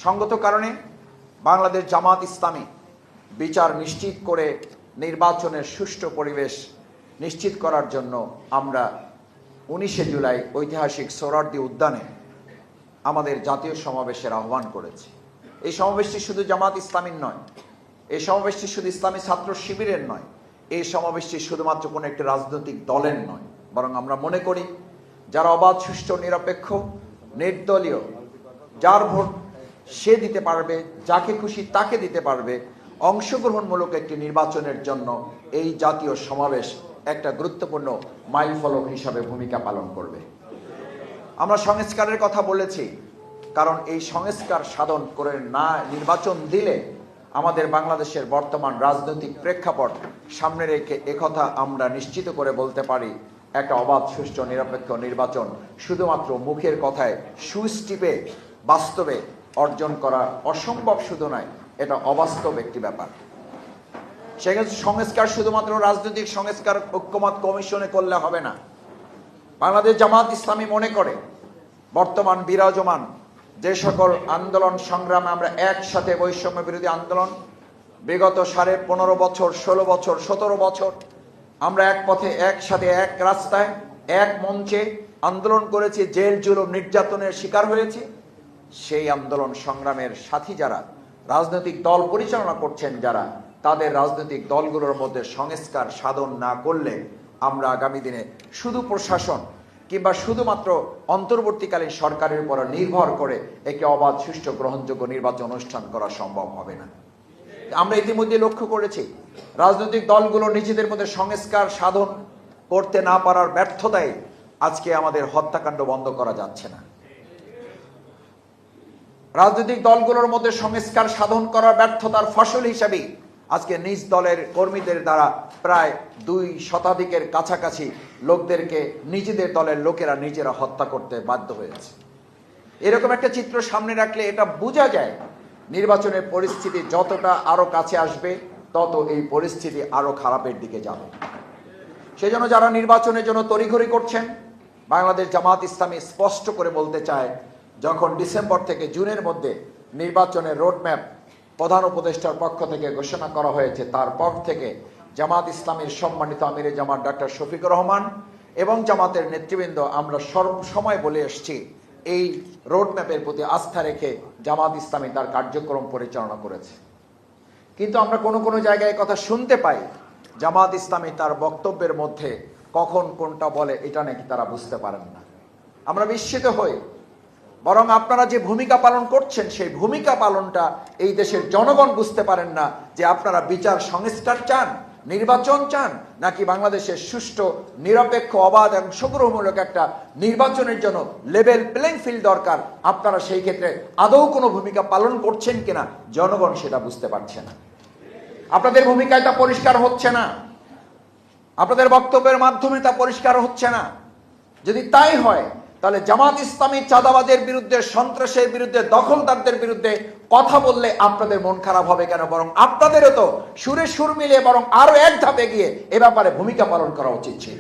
সঙ্গত কারণে বাংলাদেশ জামাত ইসলামী বিচার নিশ্চিত করে নির্বাচনের সুষ্ঠু পরিবেশ নিশ্চিত করার জন্য আমরা 19শে জুলাই ঐতিহাসিক সোহরাওয়ার্দী উদ্যানে আমাদের জাতীয় সমাবেশের আহ্বান করেছি। এই সমাবেশটি শুধু জামাত ইসলামীর নয়, এই সমাবেশটি শুধু ইসলামী ছাত্র শিবিরের নয়, এই সমাবেশটি শুধুমাত্র কোনো একটি রাজনৈতিক দলের নয়, বরং আমরা মনে করি যারা অবাধ, সুষ্ঠু, নিরপেক্ষ, নির্দলীয়, যার ভোট সে দিতে পারবে, যাকে খুশি তাকে দিতে পারবে, অংশগ্রহণমূলক একটি নির্বাচনের জন্য এই জাতীয় সমাবেশ একটা গুরুত্বপূর্ণ মাইলফলক হিসাবে ভূমিকা পালন করবে। আমরা সংস্কারের কথা বলেছি, কারণ এই সংস্কার সাধন করে না নির্বাচন দিলে আমাদের বাংলাদেশের বর্তমান রাজনৈতিক প্রেক্ষাপট সামনে রেখে একথা আমরা নিশ্চিত করে বলতে পারি, একটা অবাধ, সুষ্ঠু, নিরপেক্ষ নির্বাচন শুধুমাত্র মুখের কথায় সুইচ টিপে বাস্তবে অর্জন করা অসম্ভব শুধু নয়, এটা অবাস্তব একটি ব্যাপার। সেক্ষেত্রে সংস্কার শুধুমাত্র রাজনৈতিক সংস্কার ঐক্যমত কমিশনে করলে হবে না। বাংলাদেশ জামাত ইসলামী মনে করে বর্তমান বিরাজমান যে সকল আন্দোলন সংগ্রামে আমরা একসাথে, বৈষম্য বিরোধী আন্দোলন বিগত 15.5 বছর, 16 বছর, 17 বছর আমরা এক পথে, একসাথে, এক রাস্তায়, এক মঞ্চে আন্দোলন করেছি, জেল জুলুম নির্যাতনের শিকার হয়েছি। সেই আন্দোলন সংগ্রামের সাথী যারা, রাজনৈতিক দল পরিচালনা করছেন যারা, তাদের রাজনৈতিক দলগুলোর মধ্যে সংস্কার সাধন না করলে আমরা আগামী দিনে শুধু প্রশাসন কিংবা শুধুমাত্র অন্তর্বর্তীকালীন সরকারের উপর নির্ভর করে একটি অবাধ, সুষ্ঠু, গ্রহণযোগ্য নির্বাচন অনুষ্ঠান করা সম্ভব হবে না। আমরা ইতিমধ্যে লক্ষ্য করেছি রাজনৈতিক দলগুলো নিজেদের মধ্যে সংস্কার সাধন করতে না পারার ব্যর্থতায় আজকে আমাদের হত্যাকাণ্ড বন্ধ করা যাচ্ছে না। রাজনৈতিক দলগুলোর মধ্যে সংস্কার সাধন করার ব্যর্থতার ফসল হিসাবে আজকে নিজ দলের কর্মীদের দ্বারা প্রায় 2 শতাধিকের কাছাকাছি লোকদেরকে নিজেদের দলের লোকেরা নিজেরা হত্যা করতে বাধ্য হয়েছে। এরকম একটা চিত্র সামনে রাখলে এটা বোঝা যায় নির্বাচনের পরিস্থিতি যতটা আরো কাছে আসবে তত এই পরিস্থিতি আরো খারাপের দিকে যাবে। সেজন্য যারা নির্বাচনের জন্য তড়িঘড়ি করছেন, বাংলাদেশ জামাত ইসলামী স্পষ্ট করে বলতে চায়, যখন ডিসেম্বর থেকে জুনের মধ্যে নির্বাচনের রোডম্যাপ প্রধান উপদেষ্টার পক্ষ থেকে ঘোষণা করা হয়েছে, তারপর থেকে জামাত ইসলামীর সম্মানিত আমিরে জামাত ডক্টর শফিকুর রহমান এবং জামাতের নেতৃবৃন্দ আমরা সবসময় বলে এসেছি, এই রোডম্যাপের প্রতি আস্থা রেখে জামাত ইসলামী তার কার্যক্রম পরিচালনা করেছে। কিন্তু আমরা কোনো জায়গায় কথা শুনতে পাই জামাত ইসলামী তার বক্তব্যের মধ্যে কখন কোনটা বলে এটা নাকি তারা বুঝতে পারেন না। আমরা বিস্মিত হই, বরং আপনারা যে ভূমিকা পালন করছেন সেই ভূমিকা পালনটা এই দেশের জনগণ বুঝতে পারেন না, যে আপনারা বিচার সংস্কার চান, নির্বাচন চান, নাকি বাংলাদেশের সুষ্ঠু, নিরপেক্ষ, অবাধ এবং অংশগ্রহণমূলক একটা নির্বাচনের জন্য লেভেল প্লেইং ফিল্ড দরকার। আপনারা সেই ক্ষেত্রে আদৌ কোনো ভূমিকা পালন করছেন কিনা জনগণ সেটা বুঝতে পারছে না। আপনাদের ভূমিকায় তা পরিষ্কার হচ্ছে না, আপনাদের বক্তব্যের মাধ্যমে তা পরিষ্কার হচ্ছে না। যদি তাই হয় তাহলে জামাত ইসলামী চাঁদাবাজের বিরুদ্ধে, সন্ত্রাসের বিরুদ্ধে, দখলদারদের বিরুদ্ধে কথা বললে আপনাদের মন খারাপ হবে কেন? বরং আপনাদেরও তো সুরে সুর মিলিয়ে বরং আরো এক ধাপে গিয়ে এ ব্যাপারে ভূমিকা পালন করা উচিত ছিল।